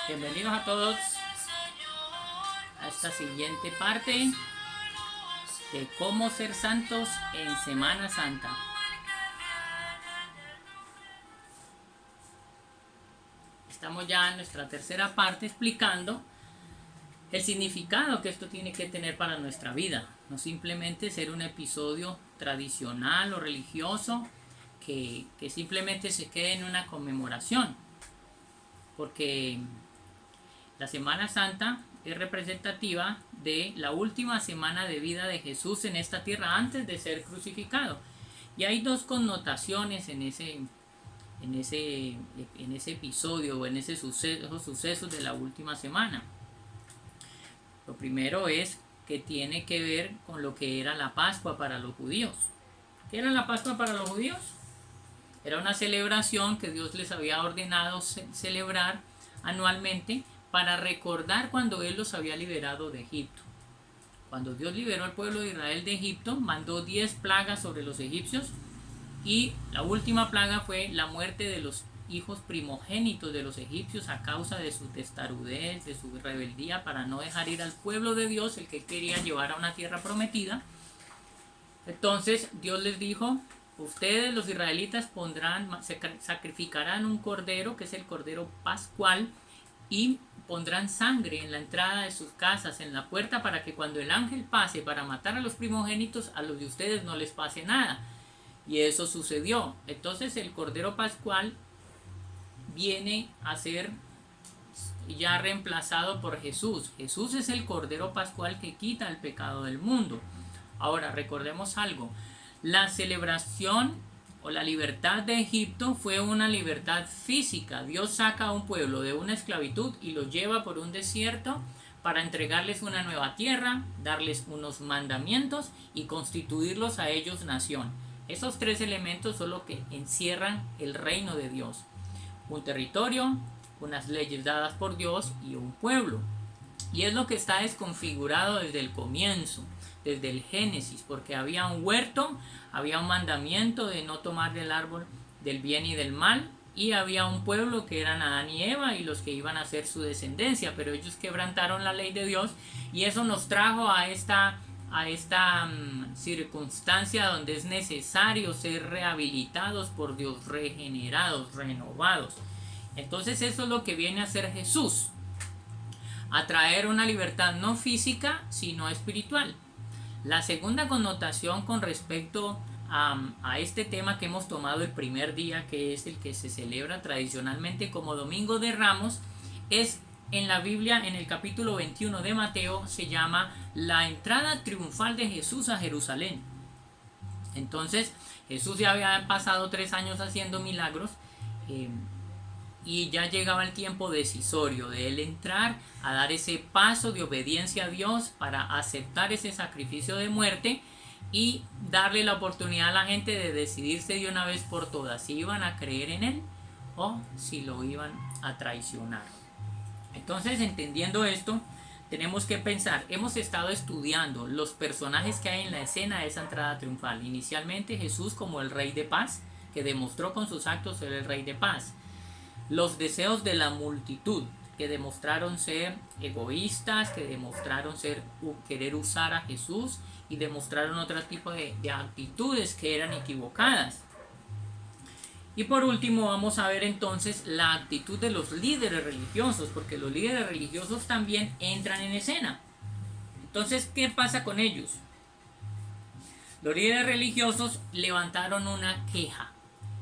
Bienvenidos a todos a esta siguiente parte de cómo ser santos en Semana Santa. Estamos ya en nuestra tercera parte explicando el significado que esto tiene que tener para nuestra vida. No simplemente ser un episodio tradicional o religioso que simplemente se quede en una conmemoración. Porque la Semana Santa es representativa de la última semana de vida de Jesús en esta tierra antes de ser crucificado. Y hay dos connotaciones en ese episodio o en esos sucesos de la última semana. Lo primero es que tiene que ver con lo que era la Pascua para los judíos. ¿Qué era la Pascua para los judíos? Era una celebración que Dios les había ordenado celebrar anualmente para recordar cuando Él los había liberado de Egipto. Cuando Dios liberó al pueblo de Israel de Egipto, mandó 10 plagas sobre los egipcios y la última plaga fue la muerte de los hijos primogénitos de los egipcios a causa de su testarudez, de su rebeldía para no dejar ir al pueblo de Dios, el que quería llevar a una tierra prometida. Entonces Dios les dijo: ustedes los israelitas sacrificarán un cordero, que es el cordero pascual, y pondrán sangre en la entrada de sus casas, en la puerta, para que cuando el ángel pase para matar a los primogénitos, a los de ustedes no les pase nada. Y eso sucedió. Entonces el cordero pascual viene a ser ya reemplazado por Jesús. Jesús es el cordero pascual que quita el pecado del mundo. Ahora recordemos algo: la celebración o la libertad de Egipto fue una libertad física. Dios saca a un pueblo de una esclavitud y lo lleva por un desierto para entregarles una nueva tierra, darles unos mandamientos y constituirlos a ellos nación. Esos tres elementos son lo que encierran el reino de Dios: un territorio, unas leyes dadas por Dios y un pueblo. Y es lo que está desconfigurado desde el comienzo, desde el Génesis, porque había un huerto, había un mandamiento de no tomar del árbol del bien y del mal, y había un pueblo que eran Adán y Eva y los que iban a ser su descendencia, pero ellos quebrantaron la ley de Dios y eso nos trajo a esta circunstancia donde es necesario ser rehabilitados por Dios, regenerados, renovados. Entonces eso es lo que viene a hacer Jesús, a traer una libertad no física sino espiritual. La segunda connotación con respecto a este tema que hemos tomado el primer día, que es el que se celebra tradicionalmente como Domingo de Ramos, es en la Biblia, en el capítulo 21 de Mateo, se llama la entrada triunfal de Jesús a Jerusalén. Entonces Jesús ya había pasado 3 años haciendo milagros, y ya llegaba el tiempo decisorio de él entrar a dar ese paso de obediencia a Dios para aceptar ese sacrificio de muerte y darle la oportunidad a la gente de decidirse de una vez por todas si iban a creer en él o si lo iban a traicionar. Entonces, entendiendo esto, tenemos que pensar: hemos estado estudiando los personajes que hay en la escena de esa entrada triunfal. Inicialmente Jesús como el Rey de Paz, que demostró con sus actos ser el Rey de Paz. Los deseos de la multitud, que demostraron ser egoístas, que demostraron querer usar a Jesús y demostraron otro tipo de actitudes que eran equivocadas. Y por último vamos a ver entonces la actitud de los líderes religiosos, porque los líderes religiosos también entran en escena. Entonces, ¿qué pasa con ellos? Los líderes religiosos levantaron una queja.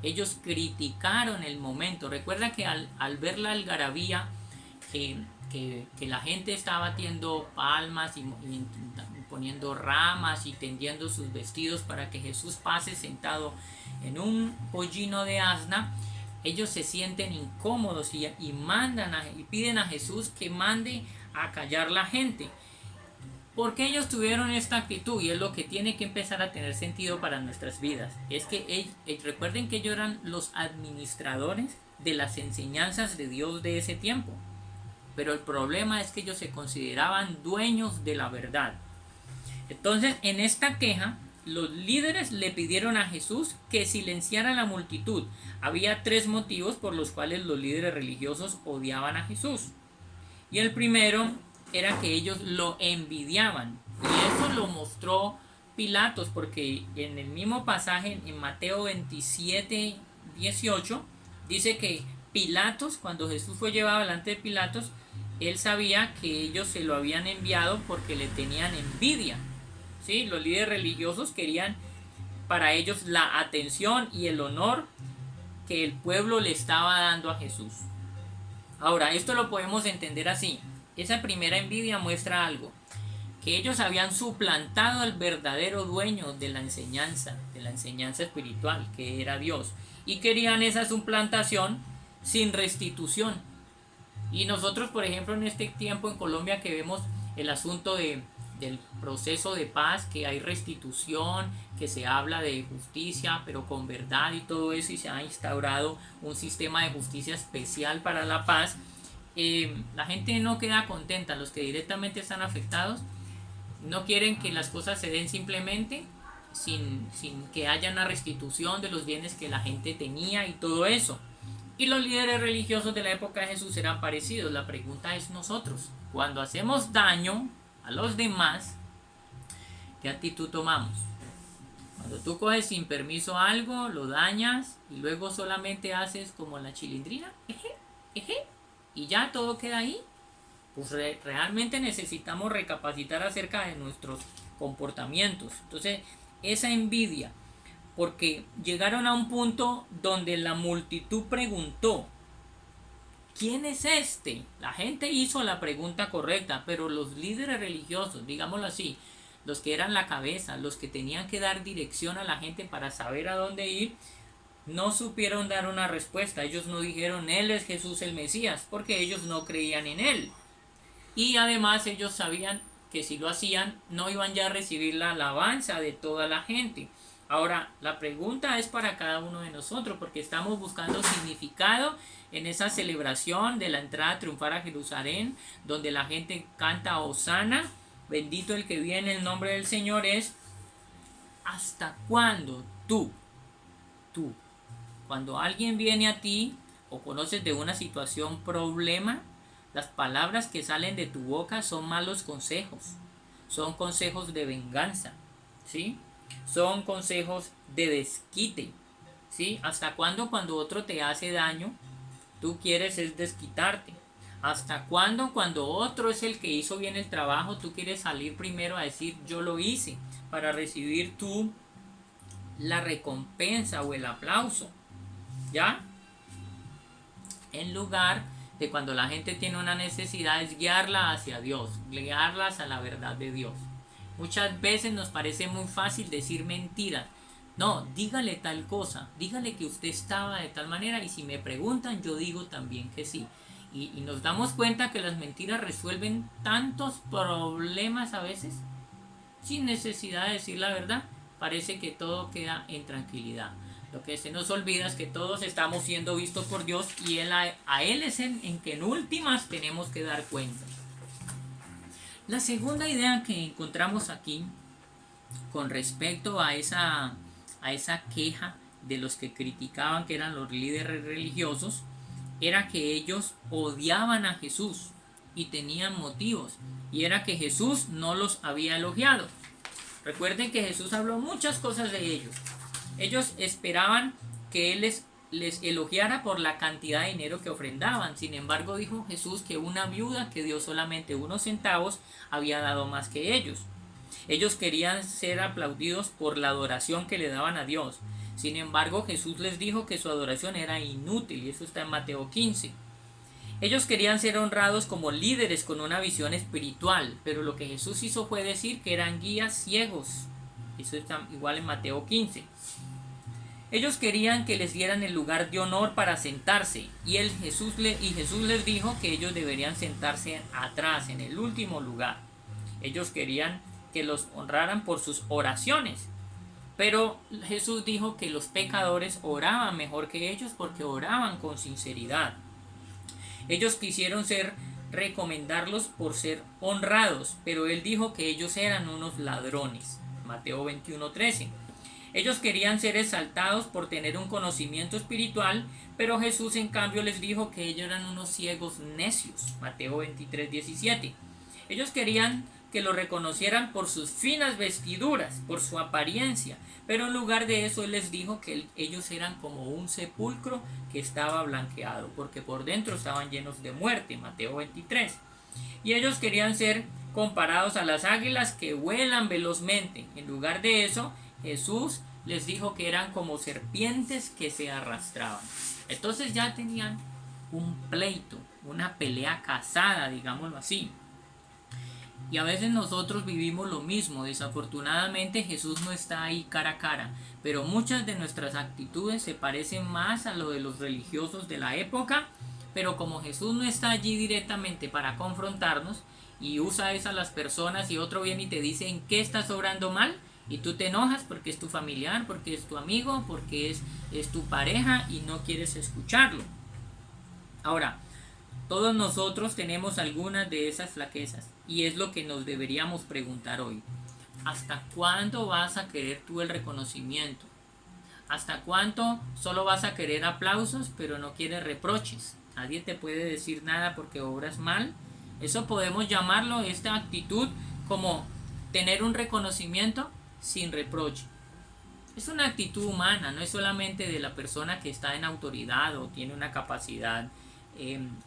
Ellos criticaron el momento. Recuerda que al ver la algarabía, que la gente estaba batiendo palmas y poniendo ramas y tendiendo sus vestidos para que Jesús pase sentado en un pollino de asna, ellos se sienten incómodos y piden a Jesús que mande a callar la gente. ¿Por qué ellos tuvieron esta actitud? Y es lo que tiene que empezar a tener sentido para nuestras vidas. Es que recuerden que ellos eran los administradores de las enseñanzas de Dios de ese tiempo. Pero el problema es que ellos se consideraban dueños de la verdad. Entonces, en esta queja, los líderes le pidieron a Jesús que silenciara a la multitud. Había 3 motivos por los cuales los líderes religiosos odiaban a Jesús. Y el primero era que ellos lo envidiaban. Y eso lo mostró Pilatos, porque en el mismo pasaje en Mateo 27, 18, dice que Pilatos, cuando Jesús fue llevado delante de Pilatos, él sabía que ellos se lo habían enviado porque le tenían envidia. ¿Sí? Los líderes religiosos querían para ellos la atención y el honor que el pueblo le estaba dando a Jesús. Ahora, esto lo podemos entender así. Esa primera envidia muestra algo, que ellos habían suplantado al verdadero dueño de la enseñanza espiritual, que era Dios, y querían esa suplantación sin restitución. Y nosotros, por ejemplo, en este tiempo en Colombia que vemos el asunto del proceso de paz, que hay restitución, que se habla de justicia, pero con verdad y todo eso, y se ha instaurado un sistema de justicia especial para la paz, la gente no queda contenta. Los que directamente están afectados no quieren que las cosas se den simplemente sin que haya una restitución de los bienes que la gente tenía y todo eso. Y los líderes religiosos de la época de Jesús eran parecidos. La pregunta es nosotros, cuando hacemos daño a los demás, ¿qué actitud tomamos? Cuando tú coges sin permiso algo, lo dañas y luego solamente haces como la chilindrina, y ya todo queda ahí. Pues realmente necesitamos recapacitar acerca de nuestros comportamientos. Entonces, esa envidia, porque llegaron a un punto donde la multitud preguntó, ¿quién es este? La gente hizo la pregunta correcta, pero los líderes religiosos, digámoslo así, los que eran la cabeza, los que tenían que dar dirección a la gente para saber a dónde ir, no supieron dar una respuesta. Ellos no dijeron, Él es Jesús el Mesías, porque ellos no creían en Él. Y además ellos sabían que si lo hacían, no iban ya a recibir la alabanza de toda la gente. Ahora, la pregunta es para cada uno de nosotros, porque estamos buscando significado en esa celebración de la entrada triunfal a Jerusalén, donde la gente canta Hosana, bendito el que viene en el nombre del Señor. Es ¿hasta cuándo tú, cuando alguien viene a ti o conoces de una situación, problema, las palabras que salen de tu boca son malos consejos, son consejos de venganza, ¿sí? Son consejos de desquite, ¿sí? ¿Hasta cuándo cuando otro te hace daño, tú quieres es desquitarte? ¿Hasta cuándo cuando otro es el que hizo bien el trabajo, tú quieres salir primero a decir yo lo hice para recibir tú la recompensa o el aplauso? ¿Ya? En lugar de cuando la gente tiene una necesidad es guiarla hacia Dios, guiarlas a la verdad de Dios. Muchas veces nos parece muy fácil decir mentiras. No, dígale tal cosa, dígale que usted estaba de tal manera y si me preguntan yo digo también que sí. Y nos damos cuenta que las mentiras resuelven tantos problemas a veces sin necesidad de decir la verdad. Parece que todo queda en tranquilidad. Lo que se nos olvida es que todos estamos siendo vistos por Dios y a Él es en que en últimas tenemos que dar cuenta. La segunda idea que encontramos aquí con respecto a esa queja de los que criticaban, que eran los líderes religiosos, era que ellos odiaban a Jesús y tenían motivos, y era que Jesús no los había elogiado. Recuerden que Jesús habló muchas cosas de ellos. Ellos esperaban que Él les elogiara por la cantidad de dinero que ofrendaban. Sin embargo, dijo Jesús que una viuda que dio solamente unos centavos había dado más que ellos. Ellos querían ser aplaudidos por la adoración que le daban a Dios. Sin embargo, Jesús les dijo que su adoración era inútil, y eso está en Mateo 15. Ellos querían ser honrados como líderes con una visión espiritual, pero lo que Jesús hizo fue decir que eran guías ciegos. Eso está igual en Mateo 15. Ellos querían que les dieran el lugar de honor para sentarse, y Jesús les dijo que ellos deberían sentarse atrás, en el último lugar. Ellos querían que los honraran por sus oraciones, pero Jesús dijo que los pecadores oraban mejor que ellos porque oraban con sinceridad. Ellos quisieron recomendarlos por ser honrados, pero Él dijo que ellos eran unos ladrones. Mateo 21:13. Ellos querían ser exaltados por tener un conocimiento espiritual, pero Jesús en cambio les dijo que ellos eran unos ciegos necios. Mateo 23:17. Ellos querían que lo reconocieran por sus finas vestiduras, por su apariencia, pero en lugar de eso Él les dijo que ellos eran como un sepulcro que estaba blanqueado, porque por dentro estaban llenos de muerte. Mateo 23. Y ellos querían ser comparados a las águilas que vuelan velozmente. En lugar de eso, Jesús les dijo que eran como serpientes que se arrastraban. Entonces ya tenían un pleito, una pelea casada, digámoslo así. Y a veces nosotros vivimos lo mismo. Desafortunadamente Jesús no está ahí cara a cara, pero muchas de nuestras actitudes se parecen más a lo de los religiosos de la época. Pero como Jesús no está allí directamente para confrontarnos y usa eso a las personas, y otro viene y te dice en qué estás obrando mal, y tú te enojas porque es tu familiar, porque es tu amigo, porque es tu pareja y no quieres escucharlo. Ahora, todos nosotros tenemos algunas de esas flaquezas y es lo que nos deberíamos preguntar hoy. ¿Hasta cuándo vas a querer tú el reconocimiento? ¿Hasta cuánto solo vas a querer aplausos pero no quieres reproches? Nadie te puede decir nada porque obras mal. Eso podemos llamarlo, esta actitud, como tener un reconocimiento sin reproche. Es una actitud humana, no es solamente de la persona que está en autoridad o tiene una capacidad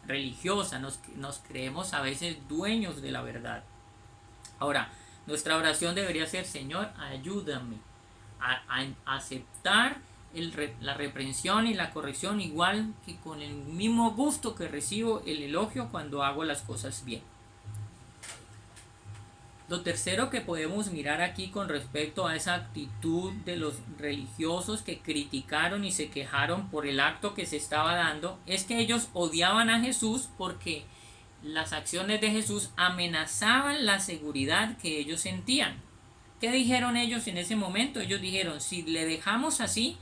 religiosa. Nos creemos a veces dueños de la verdad. Ahora, nuestra oración debería ser: Señor, ayúdame a aceptar la reprensión y la corrección, igual que con el mismo gusto que recibo el elogio cuando hago las cosas bien. Lo tercero que podemos mirar aquí con respecto a esa actitud de los religiosos que criticaron y se quejaron por el acto que se estaba dando, es que ellos odiaban a Jesús porque las acciones de Jesús amenazaban la seguridad que ellos sentían. ¿Qué dijeron ellos en ese momento? Ellos dijeron: si le dejamos así,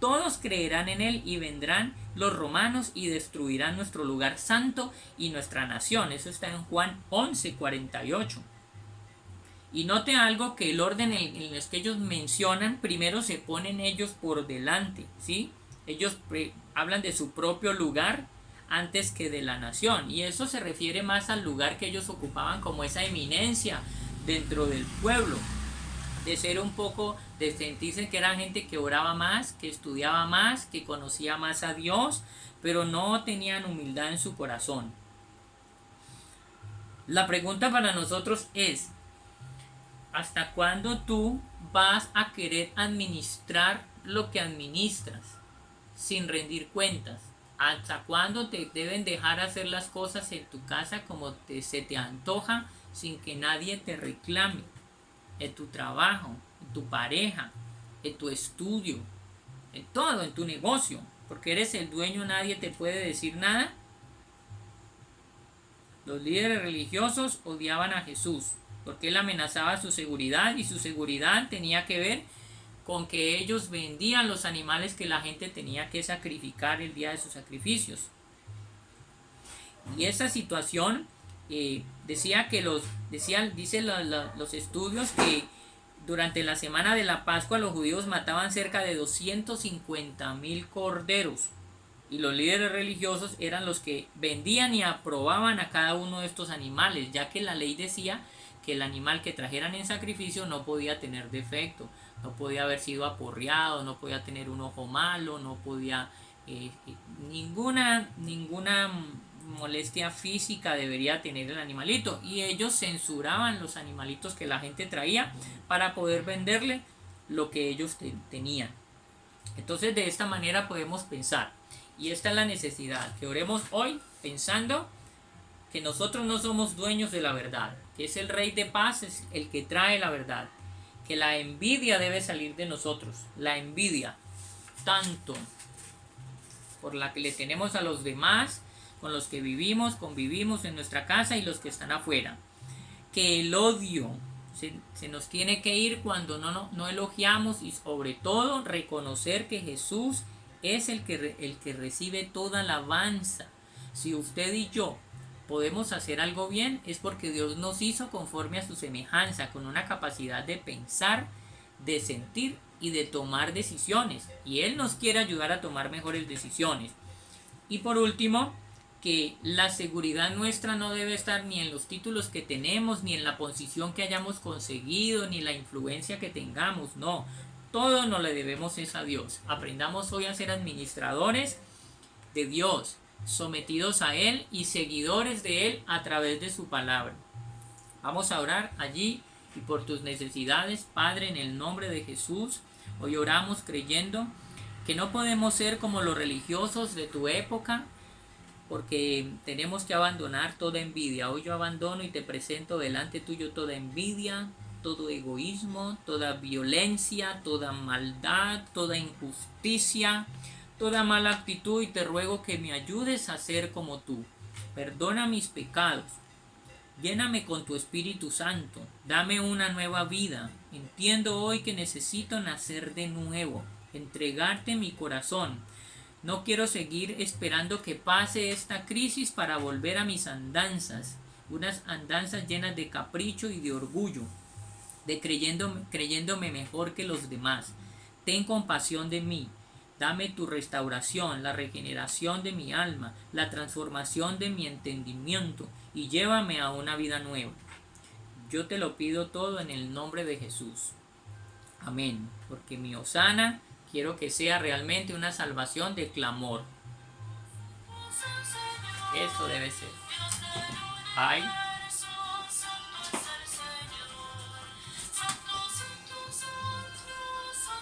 todos creerán en él y vendrán los romanos y destruirán nuestro lugar santo y nuestra nación. Eso está en Juan 11:48. Y note algo, que el orden en el que ellos mencionan, primero se ponen ellos por delante, ¿sí? Ellos hablan de su propio lugar antes que de la nación, y eso se refiere más al lugar que ellos ocupaban como esa eminencia dentro del pueblo, de ser un poco, de sentirse que eran gente que oraba más, que estudiaba más, que conocía más a Dios, pero no tenían humildad en su corazón. La pregunta para nosotros es: ¿hasta cuándo tú vas a querer administrar lo que administras sin rendir cuentas? ¿Hasta cuándo te deben dejar hacer las cosas en tu casa como se te antoja sin que nadie te reclame? En tu trabajo, en tu pareja, en tu estudio, en todo, en tu negocio. Porque eres el dueño, nadie te puede decir nada. Los líderes religiosos odiaban a Jesús porque él amenazaba su seguridad, y su seguridad tenía que ver con que ellos vendían los animales que la gente tenía que sacrificar el día de sus sacrificios. Y esa situación decía que dicen los estudios que durante la semana de la Pascua los judíos mataban cerca de 250,000 corderos, y los líderes religiosos eran los que vendían y aprobaban a cada uno de estos animales, ya que la ley decía que el animal que trajeran en sacrificio no podía tener defecto, no podía haber sido aporreado, no podía tener un ojo malo, no podía ninguna molestia física debería tener el animalito, y ellos censuraban los animalitos que la gente traía para poder venderle lo que ellos tenían. Entonces, de esta manera podemos pensar, y esta es la necesidad, que oremos hoy pensando que nosotros no somos dueños de la verdad, que es el Rey de paz, es el que trae la verdad, que la envidia debe salir de nosotros, la envidia, tanto por la que le tenemos a los demás, con los que convivimos en nuestra casa, y los que están afuera. Que el odio se nos tiene que ir cuando no elogiamos, y sobre todo reconocer que Jesús es el que recibe toda la alabanza. Si usted y yo podemos hacer algo bien, es porque Dios nos hizo conforme a su semejanza, con una capacidad de pensar, de sentir y de tomar decisiones. Y Él nos quiere ayudar a tomar mejores decisiones. Y por último, que la seguridad nuestra no debe estar ni en los títulos que tenemos, ni en la posición que hayamos conseguido, ni la influencia que tengamos. No, todo nos le debemos es a Dios. Aprendamos hoy a ser administradores de Dios, sometidos a Él y seguidores de Él a través de su palabra. Vamos a orar allí y por tus necesidades, Padre, en el nombre de Jesús. Hoy oramos creyendo que no podemos ser como los religiosos de tu época, porque tenemos que abandonar toda envidia. Hoy yo abandono y te presento delante tuyo toda envidia, todo egoísmo, toda violencia, toda maldad, toda injusticia, toda mala actitud, y te ruego que me ayudes a ser como tú. Perdona mis pecados. Lléname con tu Espíritu Santo, dame una nueva vida. Entiendo hoy que necesito nacer de nuevo, entregarte mi corazón. No quiero seguir esperando que pase esta crisis para volver a mis andanzas, unas andanzas llenas de capricho y de orgullo, de creyéndome mejor que los demás. Ten compasión de mí. Dame tu restauración, la regeneración de mi alma, la transformación de mi entendimiento y llévame a una vida nueva. Yo te lo pido todo en el nombre de Jesús. Amén. Porque mi hosana quiero que sea realmente una salvación de clamor. Eso debe ser. Ay.